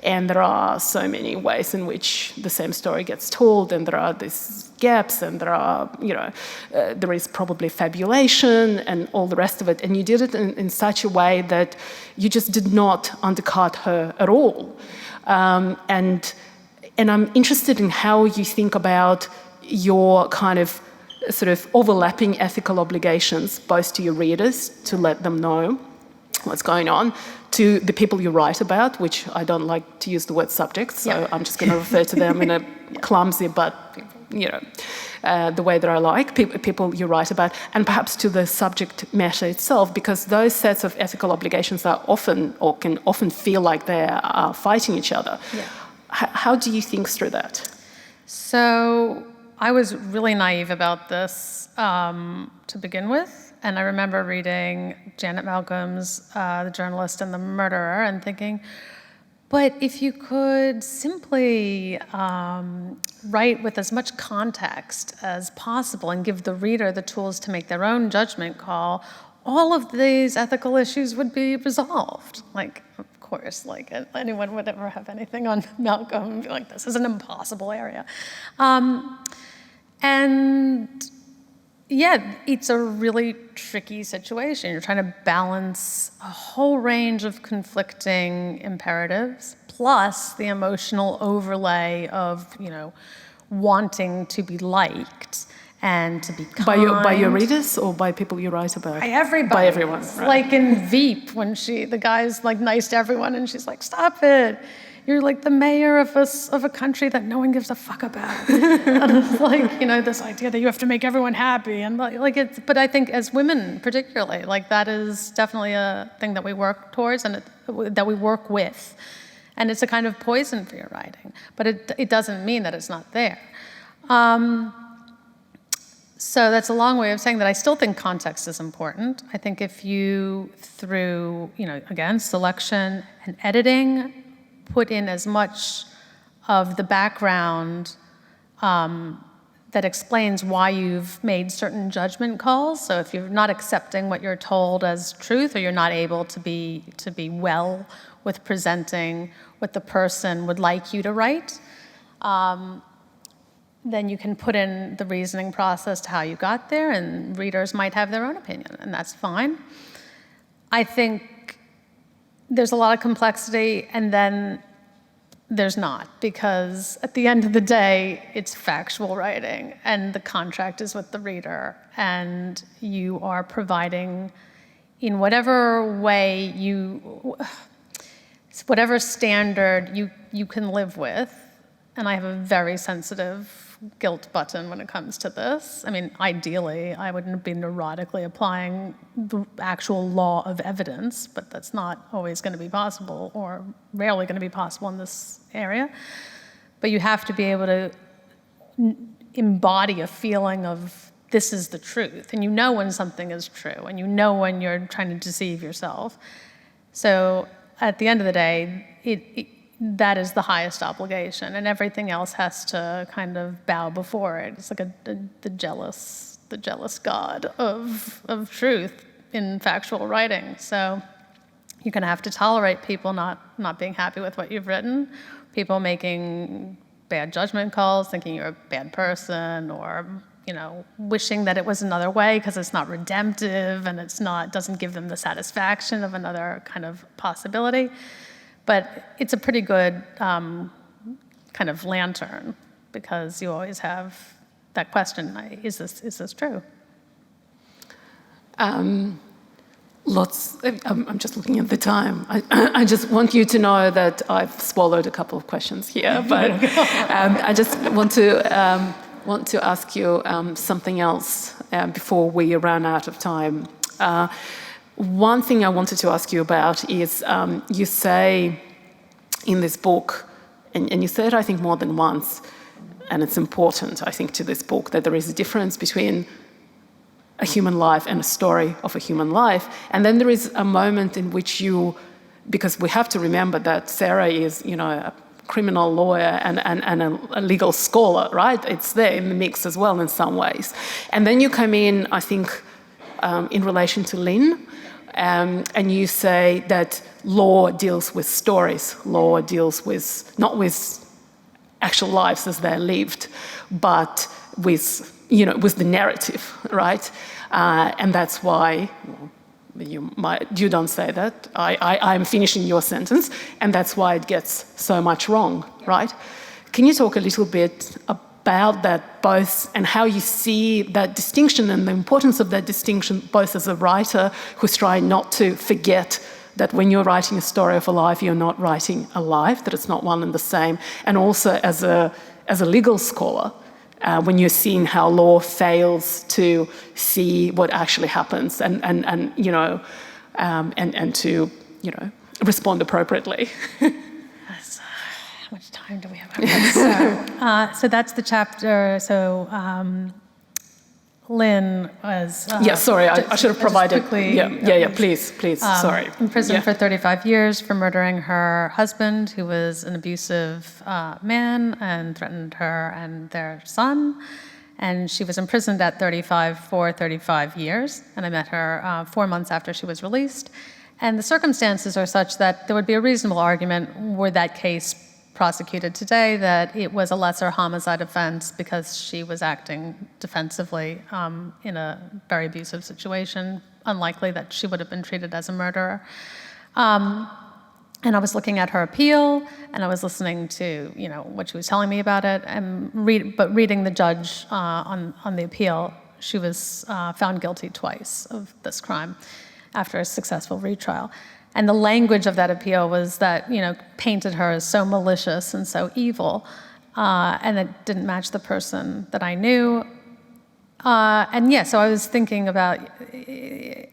Speaker 1: And there are so many ways in which the same story gets told, and there are these gaps, and there are, there is probably fabulation and all the rest of it. And you did it in such a way that you just did not undercut her at all. And I'm interested in how you think about your kind of sort of overlapping ethical obligations, both to your readers, to let them know what's going on, to the people you write about, which I don't like to use the word subjects, so I'm just going to refer to them in a clumsy but, the way that I like, people you write about, and perhaps to the subject matter itself, because those sets of ethical obligations are often, or can often feel like they are fighting each other. Yeah. How do you think through that?
Speaker 2: So I was really naive about this to begin with, and I remember reading Janet Malcolm's The Journalist and the Murderer and thinking, but if you could simply write with as much context as possible and give the reader the tools to make their own judgment call, all of these ethical issues would be resolved. Like, of course, like anyone would ever have anything on Malcolm and be like, this is an impossible area. And yeah, it's a really tricky situation. You're trying to balance a whole range of conflicting imperatives, plus the emotional overlay of, wanting to be liked and to be kind.
Speaker 1: By your readers or by people you write about?
Speaker 2: By everybody.
Speaker 1: By everyone, right.
Speaker 2: Like in Veep, when the guy's like nice to everyone and she's like, stop it. You're like the mayor of a country that no one gives a fuck about. And it's like, this idea that you have to make everyone happy. And but I think as women particularly, like that is definitely a thing that we work towards and that we work with. And it's a kind of poison for your writing. But it doesn't mean that it's not there. So that's a long way of saying that I still think context is important. I think if you, through, again, selection and editing, put in as much of the background that explains why you've made certain judgment calls. So if you're not accepting what you're told as truth, or you're not able to be well with presenting what the person would like you to write, then you can put in the reasoning process to how you got there, and readers might have their own opinion, and that's fine. I think there's a lot of complexity, and then there's not, because at the end of the day, it's factual writing, and the contract is with the reader, and you are providing in whatever way whatever standard you can live with. And I have a very sensitive guilt button when it comes to this. I mean, ideally, I wouldn't be neurotically applying the actual law of evidence, but that's not always going to be possible, or rarely going to be possible in this area. But you have to be able to embody a feeling of this is the truth. And when something is true, and when you're trying to deceive yourself. So at the end of the day, that is the highest obligation, and everything else has to kind of bow before it. It's like the jealous god of truth in factual writing. So you're going to have to tolerate people not being happy with what you've written, people making bad judgment calls, thinking you're a bad person, or wishing that it was another way because it's not redemptive and doesn't give them the satisfaction of another kind of possibility. But it's a pretty good kind of lantern, because you always have that question: is this true? I'm just looking at the time. I just want you to know that I've swallowed a couple of questions here, but I just want to ask you something else before we run out of time. One thing I wanted to ask you about is you say in this book, and you say it I think more than once, and it's important I think to this book, that there is a difference between a human life and a story of a human life. And then there is a moment in which because we have to remember that Sarah is, a
Speaker 1: criminal lawyer and a legal scholar, right? It's there in the mix as well in some ways. And then you come in, I think, in relation to Lynn, and you say that law deals with stories. Law deals with, not with actual lives as they're lived, but with, with the narrative, right? And that's why, you don't say that, I'm finishing your sentence, and that's why it gets so much wrong, right? Can you talk a little bit about that both, and how you see that distinction and the importance of that distinction, both as a writer who's trying not to forget that when you're writing a story of a life, you're not writing a life, that it's not one and the same, and also as a legal scholar, when you're seeing how law fails to see what actually happens and to respond appropriately.
Speaker 2: How much time do we have? So that's the chapter. So Lynn was...
Speaker 1: sorry, I should have provided...
Speaker 2: quickly,
Speaker 1: please, sorry.
Speaker 2: Imprisoned for 35 years for murdering her husband, who was an abusive man and threatened her and their son. And she was imprisoned at 35 for 35 years. And I met her 4 months after she was released. And the circumstances are such that there would be a reasonable argument, were that case prosecuted today, that it was a lesser homicide offense because she was acting defensively in a very abusive situation. Unlikely that she would have been treated as a murderer. And I was looking at her appeal, and I was listening to what she was telling me about it, and reading the judge on the appeal. She was found guilty twice of this crime after a successful retrial. And the language of that appeal was that, painted her as so malicious and so evil, and it didn't match the person that I knew. So I was thinking about,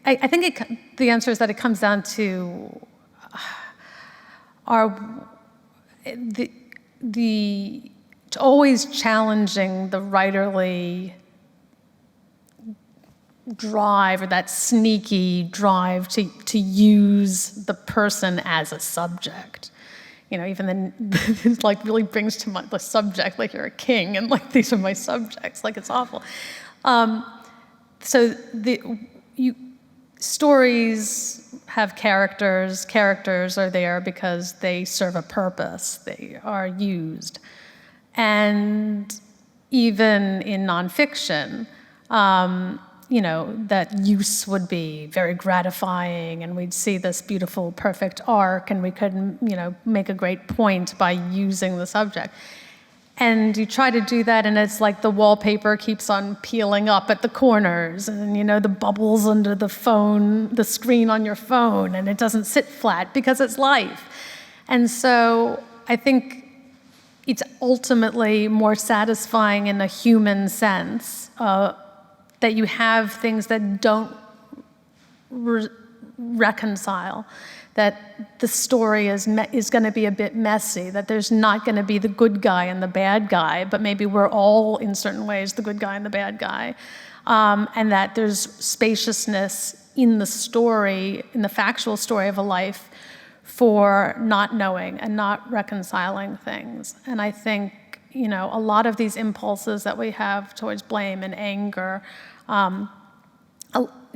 Speaker 2: I think the answer is that it comes down to always challenging the writerly drive, or that sneaky drive to use the person as a subject. Even then, it really brings to mind the subject, like you're a king, and these are my subjects, it's awful. Stories have characters. Characters are there because they serve a purpose. They are used. And even in nonfiction, that use would be very gratifying, and we'd see this beautiful, perfect arc, and we could, make a great point by using the subject. And you try to do that, and it's like the wallpaper keeps on peeling up at the corners, and the bubbles under the screen on your phone, and it doesn't sit flat because it's life. And so I think it's ultimately more satisfying in a human sense, that you have things that don't reconcile, that the story is going to be a bit messy, that there's not going to be the good guy and the bad guy, but maybe we're all, in certain ways, the good guy and the bad guy, and that there's spaciousness in the story, in the factual story of a life, for not knowing and not reconciling things. And I think a lot of these impulses that we have towards blame and anger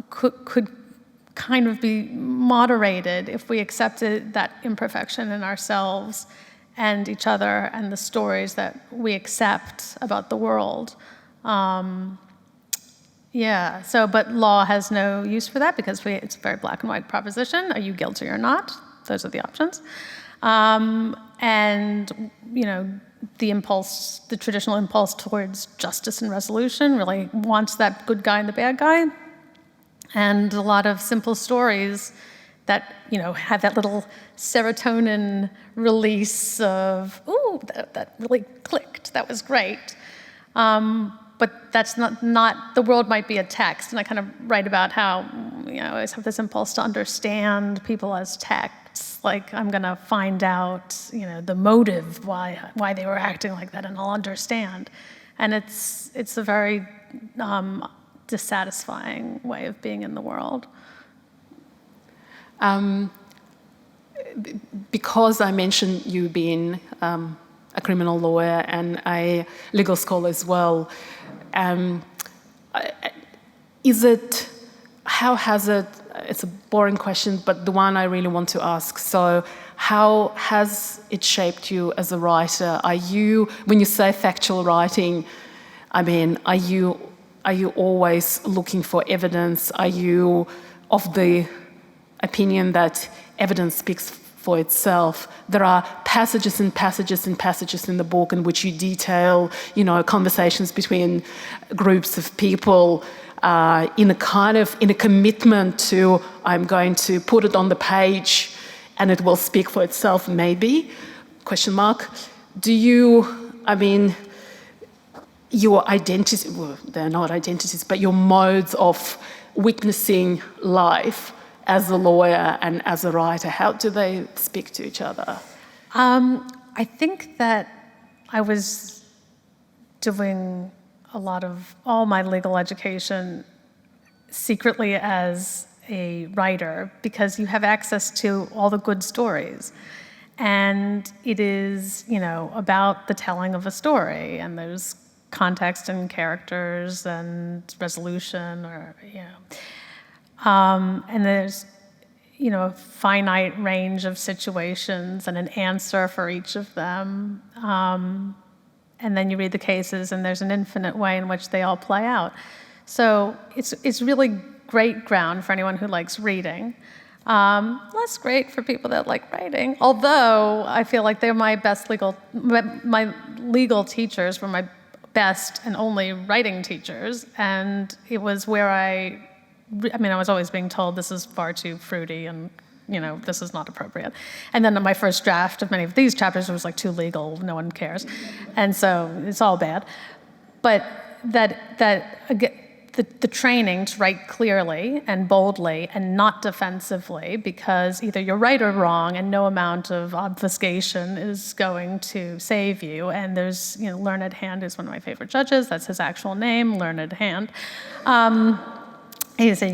Speaker 2: could kind of be moderated if we accepted that imperfection in ourselves and each other and the stories that we accept about the world. But law has no use for that because it's a very black and white proposition. Are you guilty or not? Those are the options. The traditional impulse towards justice and resolution really wants that good guy and the bad guy. And a lot of simple stories that, have that little serotonin release of, ooh, that really clicked, that was great. But that's not, the world might be a text. And I kind of write about how, I always have this impulse to understand people as texts. Like, I'm going to find out, the motive, why they were acting like that, and I'll understand. And it's a very dissatisfying way of being in the world.
Speaker 1: because I mentioned you being a criminal lawyer and a legal scholar as well, how has it, it's a boring question, but the one I really want to ask. So how has it shaped you as a writer? When you say factual writing, I mean, are you always looking for evidence? Are you of the opinion that evidence speaks for itself? There are passages and passages and passages in the book in which you detail, conversations between groups of people in a commitment to, I'm going to put it on the page and it will speak for itself, maybe, ? Do you, your identity, well, they're not identities, but your modes of witnessing life as a lawyer and as a writer, how do they speak to each other?
Speaker 2: I think that I was doing a lot of all my legal education secretly as a writer, because you have access to all the good stories. And it is, about the telling of a story, and there's context and characters and resolution, and there's, a finite range of situations and an answer for each of them. And then you read the cases, and there's an infinite way in which they all play out. So it's really great ground for anyone who likes reading. Less great for people that like writing, although I feel like they're my legal teachers were my best and only writing teachers, and it was where I was always being told this is far too fruity and this is not appropriate. And then my first draft of many of these chapters was like too legal, no one cares. And so it's all bad. But the training to write clearly and boldly and not defensively, because either you're right or wrong and no amount of obfuscation is going to save you. And there's, Learned Hand is one of my favorite judges. That's his actual name, Learned Hand. He said,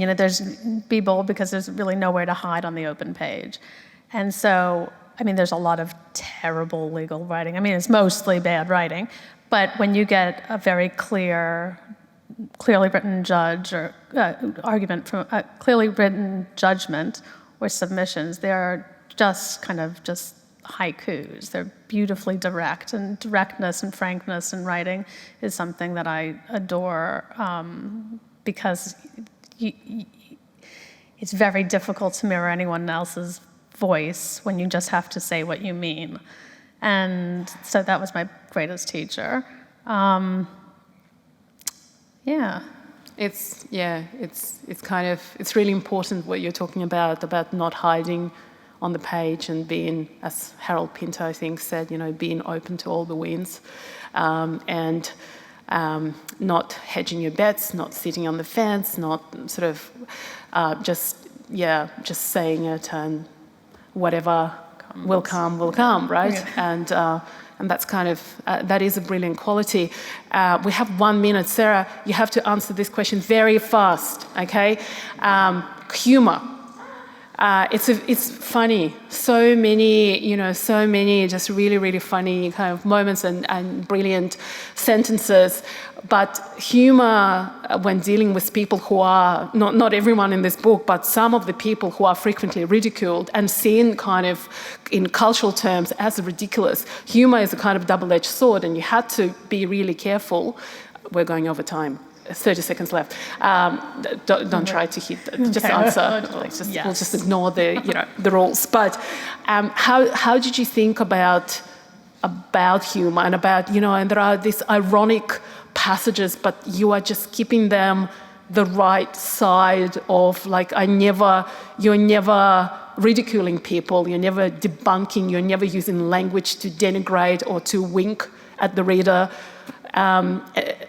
Speaker 2: be bold because there's really nowhere to hide on the open page. And so, there's a lot of terrible legal writing. It's mostly bad writing. But when you get a very clearly written judge or argument from a clearly written judgment or submissions, they're just haikus. They're beautifully direct, and directness and frankness in writing is something that I adore, because it's very difficult to mirror anyone else's voice when you just have to say what you mean. And so that was my greatest teacher.
Speaker 1: It's really important what you're talking about not hiding on the page and being, as Harold Pinto, I think, said, being open to all the winds, and not hedging your bets, not sitting on the fence, not sort of just saying it, and whatever will come, right? Yeah. And that's that is a brilliant quality. We have 1 minute. Sarah, you have to answer this question very fast, okay? Humor. It's funny. So many just really, really funny kind of moments and brilliant sentences. But humor, when dealing with people who are, not everyone in this book, but some of the people who are frequently ridiculed and seen in cultural terms as ridiculous, humor is a kind of double-edged sword, and you had to be really careful. We're going over time. 30 seconds left. Don't try to hit. Just answer. We'll just ignore the rules. But how did you think about humor and about and there are these ironic passages, but you are just keeping them the right side of you're never ridiculing people, you're never debunking, you're never using language to denigrate or to wink at the reader.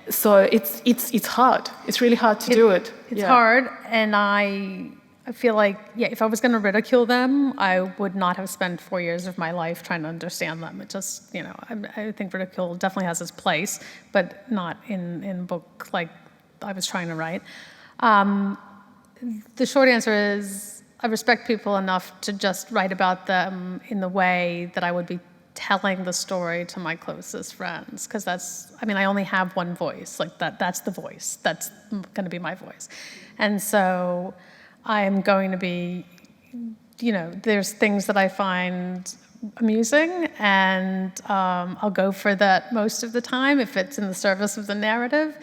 Speaker 1: So it's hard. It's really hard to do it.
Speaker 2: It's hard, and I feel like, if I was going to ridicule them, I would not have spent 4 years of my life trying to understand them. It just, I think ridicule definitely has its place, but not in book like I was trying to write. The short answer is I respect people enough to just write about them in the way that I would be telling the story to my closest friends, because I only have one voice. Like that's the voice. That's going to be my voice. And so I am going to be, there's things that I find amusing, and I'll go for that most of the time if it's in the service of the narrative.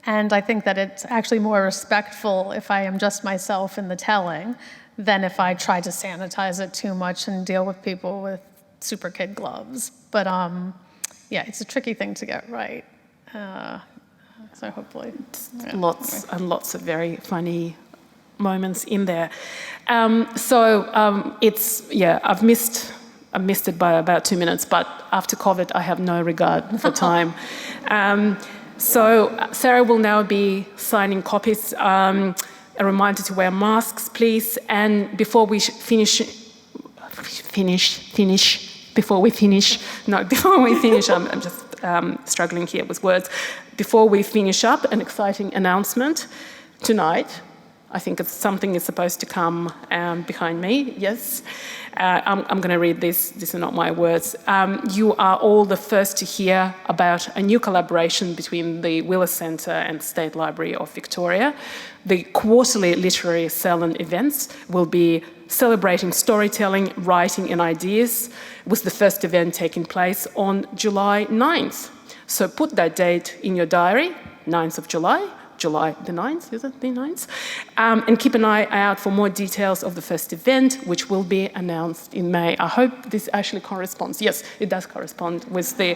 Speaker 2: And I think that it's actually more respectful if I am just myself in the telling than if I try to sanitize it too much and deal with people with super kid gloves. But it's a tricky thing to get right. So hopefully.
Speaker 1: Lots and lots of very funny moments in there. I've missed it by about 2 minutes, but after COVID, I have no regard for time. So Sarah will now be signing copies. A reminder to wear masks, please. And before we finish, I'm just struggling here with words. Before we finish up, an exciting announcement tonight. I think something is supposed to come behind me. Yes. I'm going to read this. These are not my words. You are all the first to hear about a new collaboration between the Willis Centre and State Library of Victoria. The quarterly literary Selwyn events will be celebrating storytelling, writing and ideas, with the first event taking place on July 9th. So put that date in your diary, 9th of July the 9th, is it the 9th? And keep an eye out for more details of the first event, which will be announced in May. I hope this actually corresponds. Yes, it does correspond with the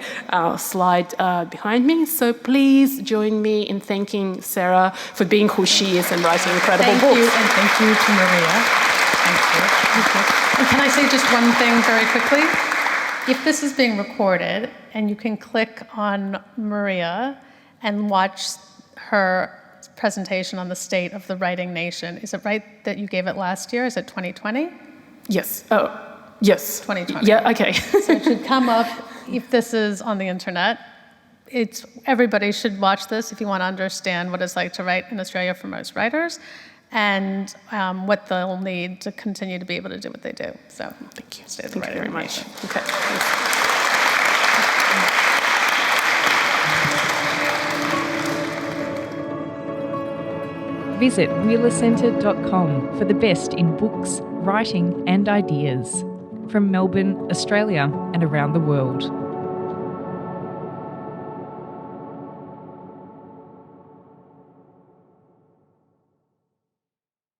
Speaker 1: slide behind me. So please join me in thanking Sarah for being who she is and writing incredible books.
Speaker 2: Thank you, and thank you to Maria. Thank you. And can I say just one thing very quickly? If this is being recorded, and you can click on Maria and watch her presentation on the state of the writing nation. Is it right that you gave it last year? Is it 2020?
Speaker 1: Yes. Oh, yes.
Speaker 2: 2020.
Speaker 1: Yeah, okay.
Speaker 2: So it should come up if this is on the internet. Everybody should watch this if you want to understand what it's like to write in Australia for most writers, and what they'll need to continue to be able to do what they do. So
Speaker 1: thank you.
Speaker 2: Thank
Speaker 1: you very much. Okay.
Speaker 3: Visit wheelercentre.com for the best in books, writing and ideas from Melbourne, Australia and around the world.